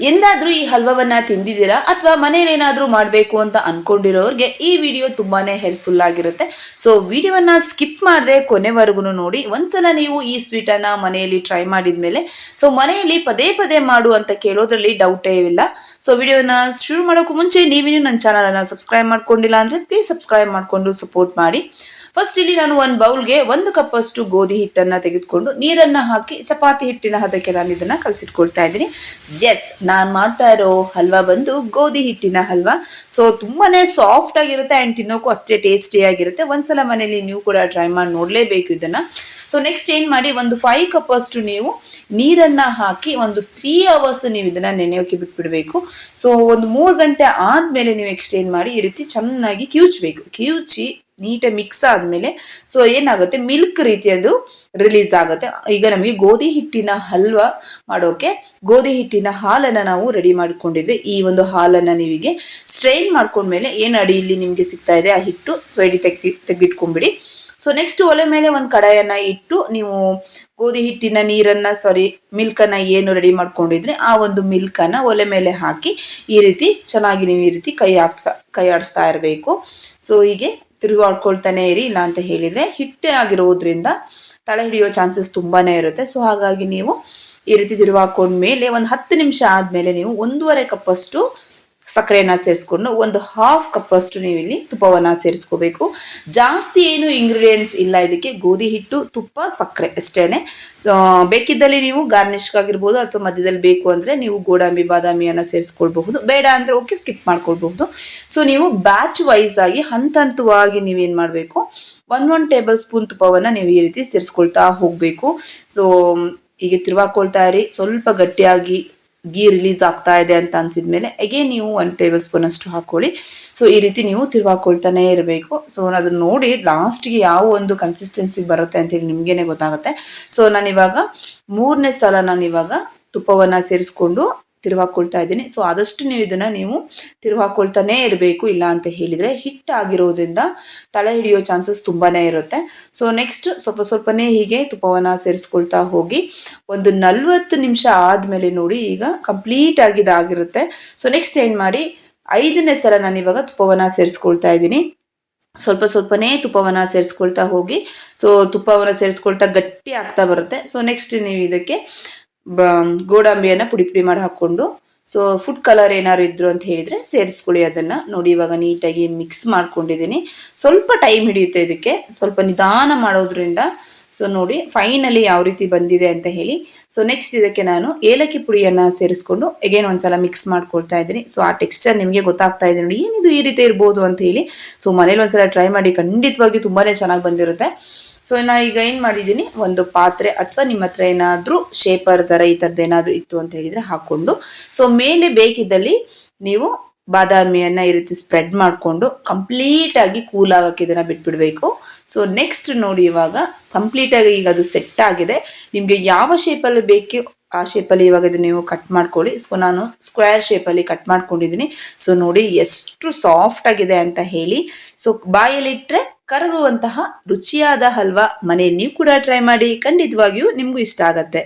ಎಂದಾದ್ರೂ ಈ ಹಲ್ವವನ್ನ ತಿಂದಿದ್ದೀರಾ ಅಥವಾ ಮನೇಲಿ ಏನಾದ್ರೂ ಮಾಡಬೇಕು ಅಂತ ಅನ್ಕೊಂಡಿರೋರಿಗೆ ಈ ವಿಡಿಯೋ ತುಂಬಾನೇ ಹೆಲ್ಪ್ಫುಲ್ ಆಗಿರುತ್ತೆ. ಸೊ ವಿಡಿಯೋವನ್ನ ಸ್ಕಿಪ್ ಮಾಡದೆ ಕೊನೆವರೆಗೂ ನೋಡಿ. ಒಂದ್ಸಲ ನೀವು ಈ ಸ್ವೀಟ್ ಅನ್ನ ಮನೆಯಲ್ಲಿ ಟ್ರೈ ಮಾಡಿದ್ಮೇಲೆ ಸೊ ಮನೆಯಲ್ಲಿ ಪದೇ ಪದೇ ಮಾಡು ಅಂತ ಕೇಳೋದ್ರಲ್ಲಿ ಡೌಟೇ ಇಲ್ಲ. ಸೊ ವಿಡಿಯೋನ ಶುರು ಮಾಡೋಕ್ಕೂ ಮುಂಚೆ ನೀವೇನು ನನ್ನ ಚಾನಲ್ ಅನ್ನ ಸಬ್ಸ್ಕ್ರೈಬ್ ಮಾಡ್ಕೊಂಡಿಲ್ಲ ಅಂದ್ರೆ ಪ್ಲೀಸ್ ಸಬ್ಸ್ಕ್ರೈಬ್ ಮಾಡ್ಕೊಂಡು ಸಪೋರ್ಟ್ ಮಾಡಿ. ಫಸ್ಟ್ ಇಲ್ಲಿ ನಾನು ಒಂದು ಬೌಲ್ಗೆ 1 ಕಪ್ ಅಷ್ಟು ಗೋಧಿ ಹಿಟ್ಟನ್ನ ತೆಗೆದುಕೊಂಡು ನೀರನ್ನ ಹಾಕಿ ಚಪಾತಿ ಹಿಟ್ಟಿನ ಹದಕ್ಕೆ ನಾನು ಇದನ್ನ ಕಲಸಿಟ್ಕೊಳ್ತಾ ಇದ್ದೀನಿ. ನಾನು ಮಾಡ್ತಾ ಇರೋ ಹಲ್ವಾ ಬಂದು ಗೋಧಿ ಹಿಟ್ಟಿನ ಹಲ್ವಾ. ಸೊ ತುಂಬಾನೇ ಸಾಫ್ಟ್ ಆಗಿರುತ್ತೆ ಅಂಡ್ ತಿನ್ನೋಕ್ಕೂ ಅಷ್ಟೇ ಟೇಸ್ಟಿ ಆಗಿರುತ್ತೆ. ಒಂದ್ಸಲ ಮನೇಲಿ ನೀವು ಕೂಡ ಟ್ರೈ ಮಾಡಿ ನೋಡ್ಲೇಬೇಕು ಇದನ್ನ. ಸೊ ನೆಕ್ಸ್ಟ್ ಏನ್ ಮಾಡಿ, ಒಂದು 5 ಕಪ್ ಅಷ್ಟು ನೀವು ನೀರನ್ನ ಹಾಕಿ ಒಂದು 3 ಅವರ್ಸ್ ನೀವು ಇದನ್ನ ನೆನೆಯೋಕೆ ಬಿಟ್ಬಿಡ್ಬೇಕು. ಸೊ ಒಂದು 3 ಗಂಟೆ ಆದ್ಮೇಲೆ ನೀವು ನೆಕ್ಸ್ಟ್ ಏನ್ ಮಾಡಿ, ಈ ರೀತಿ ಚೆನ್ನಾಗಿ ಕಿವುಚಿ ನೀಟಾಗಿ ಮಿಕ್ಸ್ ಆದ್ಮೇಲೆ ಸೊ ಏನಾಗುತ್ತೆ, ಮಿಲ್ಕ್ ರೀತಿಯದು ರಿಲೀಸ್ ಆಗುತ್ತೆ. ಈಗ ನಮಗೆ ಗೋಧಿ ಹಿಟ್ಟಿನ ಹಲ್ವಾ ಮಾಡೋಕೆ ಗೋಧಿ ಹಿಟ್ಟಿನ ಹಾಲನ್ನ ನಾವು ರೆಡಿ ಮಾಡ್ಕೊಂಡಿದ್ವಿ. ಈ ಒಂದು ಹಾಲನ್ನ ನೀವಿಗೆ ಸ್ಟ್ರೈನ್ ಮಾಡ್ಕೊಂಡ್ಮೇಲೆ ಏನ್ ಅಡಿಯಲ್ಲಿ ನಿಮ್ಗೆ ಸಿಗ್ತಾ ಇದೆ ಆ ಹಿಟ್ಟು ಸೊ ಇಡಿ ತೆಗೆದಿಟ್ಕೊಂಡ್ಬಿಡಿ. ಸೊ ನೆಕ್ಸ್ಟ್ ಒಲೆ ಮೇಲೆ ಒಂದು ಕಡಾಯನ್ನ ಇಟ್ಟು ನೀವು ಗೋಧಿ ಹಿಟ್ಟಿನ ಮಿಲ್ಕ್ ಅನ್ನ ಏನು ರೆಡಿ ಮಾಡ್ಕೊಂಡಿದ್ರೆ ಆ ಒಂದು ಮಿಲ್ಕ್ ಅನ್ನ ಒಲೆ ಮೇಲೆ ಹಾಕಿ ಈ ರೀತಿ ಚೆನ್ನಾಗಿ ನೀವು ಈ ರೀತಿ ಕೈ ಆಡಿಸ್ತಾ ಇರಬೇಕು. ಸೊ ಹೀಗೆ ತಿರುಗಾಡ್ಕೊಳ್ತಾನೆ ಇರಿ, ಇಲ್ಲ ಅಂತ ಹೇಳಿದ್ರೆ ಹಿಟ್ಟೆ ಆಗಿರೋದ್ರಿಂದ ತಲೆ ಹಿಡಿಯೋ ಚಾನ್ಸಸ್ ತುಂಬಾನೇ ಇರುತ್ತೆ. ಸೊ ಹಾಗಾಗಿ ನೀವು ಈ ರೀತಿ ತಿರುಗಾಕೊಂಡ್ಮೇಲೆ ಒಂದು 10 ನಿಮಿಷ ಆದ್ಮೇಲೆ ನೀವು 1.5 ಕಪ್ ಅಷ್ಟು ಸಕ್ಕರೆನ ಸೇರಿಸ್ಕೊಂಡು 1/2 ಕಪ್ ಅಷ್ಟು ನೀವು ಇಲ್ಲಿ ತುಪ್ಪವನ್ನ ಸೇರಿಸ್ಕೋಬೇಕು. ಜಾಸ್ತಿ ಏನು ಇಂಗ್ರೀಡಿಯೆಂಟ್ಸ್ ಇಲ್ಲ ಇದಕ್ಕೆ, ಗೋಧಿ ಹಿಟ್ಟು, ತುಪ್ಪ, ಸಕ್ಕರೆ ಅಷ್ಟೇನೆ. ಸೊ ಬೇಕಿದ್ದಲ್ಲಿ ನೀವು ಗಾರ್ನಿಶ್ ಆಗಿರ್ಬೋದು ಅಥವಾ ಮಧ್ಯದಲ್ಲಿ ಬೇಕು ಅಂದ್ರೆ ನೀವು ಗೋಡಂಬಿ ಬಾದಾಮಿಯನ್ನ ಸೇರಿಸ್ಕೊಳ್ಬಹುದು. ಬೇಡ ಅಂದ್ರೆ ಓಕೆ, ಸ್ಕಿಪ್ ಮಾಡ್ಕೊಳ್ಬಹುದು. ಸೊ ನೀವು ಬ್ಯಾಚ್ ವೈಸ್ ಆಗಿ ಹಂತವಾಗಿ ನೀವೇನ್ ಮಾಡ್ಬೇಕು, 1 ಟೇಬಲ್ ಸ್ಪೂನ್ ತುಪ್ಪವನ್ನ ನೀವು ಈ ರೀತಿ ಸೇರಿಸ್ಕೊಳ್ತಾ ಹೋಗ್ಬೇಕು. ಸೊ ಹೀಗೆ ತಿರುವಾಕೊಳ್ತಾ ಇರಿ. ಸ್ವಲ್ಪ ಗಟ್ಟಿಯಾಗಿ ಗೀ ರಿಲೀಸ್ ಆಗ್ತಾ ಇದೆ ಅಂತ ಅನ್ಸಿದ್ಮೇಲೆ ಅಗೇನ್ ನೀವು 1 ಟೇಬಲ್ ಸ್ಪೂನ್ ಅಷ್ಟು ಹಾಕೊಳ್ಳಿ. ಸೊ ಈ ರೀತಿ ನೀವು ತಿರುವಾಕೊಳ್ತಾನೆ ಇರಬೇಕು. ಸೊ ಅದನ್ನ ನೋಡಿ ಲಾಸ್ಟ್ಗೆ ಯಾವ ಒಂದು ಕನ್ಸಿಸ್ಟೆನ್ಸಿ ಬರುತ್ತೆ ಅಂತ ಹೇಳಿ ನಿಮ್ಗೇನೆ ಗೊತ್ತಾಗುತ್ತೆ. ಸೊ ನಾನಿವಾಗ 3ನೇ ಸಲ ತುಪ್ಪವನ್ನ ಸೇರಿಸ್ಕೊಂಡು ತಿರುವಾಕೊಳ್ತಾ ಇದ್ದೀನಿ. ಸೊ ಆದಷ್ಟು ನೀವು ತಿರುವಾಕೊಳ್ತಾನೆ ಇರಬೇಕು, ಇಲ್ಲ ಅಂತ ಹೇಳಿದ್ರೆ ಹಿಟ್ಟಾಗಿರೋದ್ರಿಂದ ತಲೆ ಹಿಡಿಯೋ ಚಾನ್ಸಸ್ ತುಂಬಾನೇ ಇರುತ್ತೆ. ಸೊ ನೆಕ್ಸ್ಟ್ ಸ್ವಲ್ಪನೇ ಹೀಗೆ ತುಪ್ಪವನ್ನ ಸೇರಿಸ್ಕೊಳ್ತಾ ಹೋಗಿ ಒಂದು 40 ನಿಮಿಷ ಆದ್ಮೇಲೆ ನೋಡಿ ಈಗ ಕಂಪ್ಲೀಟ್ ಆಗಿರುತ್ತೆ. ಸೊ ನೆಕ್ಸ್ಟ್ ಏನ್ ಮಾಡಿ, 5ನೇ ಸಲ ನಾನಿವಾಗ ತುಪ್ಪವನ್ನ ಸೇರಿಸ್ಕೊಳ್ತಾ ಇದ್ದೀನಿ. ಸ್ವಲ್ಪನೇ ತುಪ್ಪವನ್ನ ಸೇರಿಸ್ಕೊಳ್ತಾ ಹೋಗಿ. ಸೊ ತುಪ್ಪವನ್ನ ಸೇರಿಸ್ಕೊಳ್ತಾ ಗಟ್ಟಿ ಆಗ್ತಾ ಬರುತ್ತೆ. ಸೊ ನೆಕ್ಸ್ಟ್ ನೀವು ಇದಕ್ಕೆ ಗೋಡಂಬಿಯನ್ನ ಪುಡಿ ಮಾಡಿ ಹಾಕೊಂಡು, ಸೊ ಫುಡ್ ಕಲರ್ ಏನಾದ್ರು ಇದ್ರು ಅಂತ ಹೇಳಿದ್ರೆ ಸೇರಿಸ್ಕೊಳ್ಳಿ. ಅದನ್ನ ನೋಡಿ ಇವಾಗ ನೀಟಾಗಿ ಮಿಕ್ಸ್ ಮಾಡ್ಕೊಂಡಿದ್ದೀನಿ. ಸ್ವಲ್ಪ ಟೈಮ್ ಹಿಡಿಯುತ್ತೆ ಇದಕ್ಕೆ, ಸ್ವಲ್ಪ ನಿಧಾನ ಮಾಡೋದ್ರಿಂದ. ಸೊ ನೋಡಿ ಫೈನಲಿ ಯಾವ ರೀತಿ ಬಂದಿದೆ ಅಂತ ಹೇಳಿ. ಸೊ ನೆಕ್ಸ್ಟ್ ಇದಕ್ಕೆ ನಾನು ಏಲಕ್ಕಿ ಪುಡಿಯನ್ನ ಸೇರಿಸ್ಕೊಂಡು ಅಗೇನ್ ಒಂದ್ಸಲ ಮಿಕ್ಸ್ ಮಾಡ್ಕೊಳ್ತಾ ಇದ್ದೀನಿ. ಸೊ ಆ ಟೆಕ್ಸ್ಚರ್ ನಿಮಗೆ ಗೊತ್ತಾಗ್ತಾ ಇದೆ ನೋಡಿ, ಏನಿದು ಈ ರೀತಿ ಇರ್ಬೋದು ಅಂತ ಹೇಳಿ. ಸೊ ಮನೇಲಿ ಒಂದ್ಸಲ ಟ್ರೈ ಮಾಡಿ, ಖಂಡಿತವಾಗಿಯೂ ತುಂಬಾನೇ ಚೆನ್ನಾಗಿ ಬಂದಿರುತ್ತೆ. ಸೊ ನಾ ಈಗ ಏನ್ ಮಾಡಿದ್ದೀನಿ, ಒಂದು ಪಾತ್ರೆ ಅಥವಾ ನಿಮ್ಮ ಹತ್ರ ಏನಾದ್ರೂ ಶೇಪರ್ ತರ ಈ ತರದ್ದು ಏನಾದ್ರೂ ಇತ್ತು ಅಂತ ಹೇಳಿದ್ರೆ ಹಾಕೊಂಡು, ಸೊ ಮೇಲೆ ಬೇಕಿದ್ದಲ್ಲಿ ನೀವು ಬಾದಾಮಿಯನ್ನ ಈ ರೀತಿ ಸ್ಪ್ರೆಡ್ ಮಾಡ್ಕೊಂಡು ಕಂಪ್ಲೀಟ್ ಆಗಿ ಕೂಲ್ ಆಗಕ್ಕೆ ಇದನ್ನ ಬಿಟ್ಬಿಡ್ಬೇಕು. ಸೊ ನೆಕ್ಸ್ಟ್ ನೋಡಿ ಇವಾಗ ಕಂಪ್ಲೀಟ್ ಆಗಿ ಈಗ ಅದು ಸೆಟ್ ಆಗಿದೆ. ನಿಮ್ಗೆ ಯಾವ ಶೇಪಲ್ಲಿ ಬೇಕು ಆ ಶೇಪಲ್ಲಿ ಇವಾಗ ಇದನ್ನ ನೀವು ಕಟ್ ಮಾಡ್ಕೊಳ್ಳಿ. ಸೊ ನಾನು ಸ್ಕ್ವೇರ್ ಶೇಪಲ್ಲಿ ಕಟ್ ಮಾಡ್ಕೊಂಡಿದ್ದೀನಿ. ಸೊ ನೋಡಿ ಎಷ್ಟು ಸಾಫ್ಟ್ ಆಗಿದೆ ಅಂತ ಹೇಳಿ. ಸೊ ಬಾಯಲ್ಲಿಟ್ರೆ ಕರಗುವಂತಹ ರುಚಿಯಾದ ಹಲ್ವಾ ಮನೆಯಲ್ಲಿ ನೀವು ಕೂಡ ಟ್ರೈ ಮಾಡಿ, ಖಂಡಿತವಾಗಿಯೂ ನಿಮ್ಗೂ ಇಷ್ಟ ಆಗತ್ತೆ.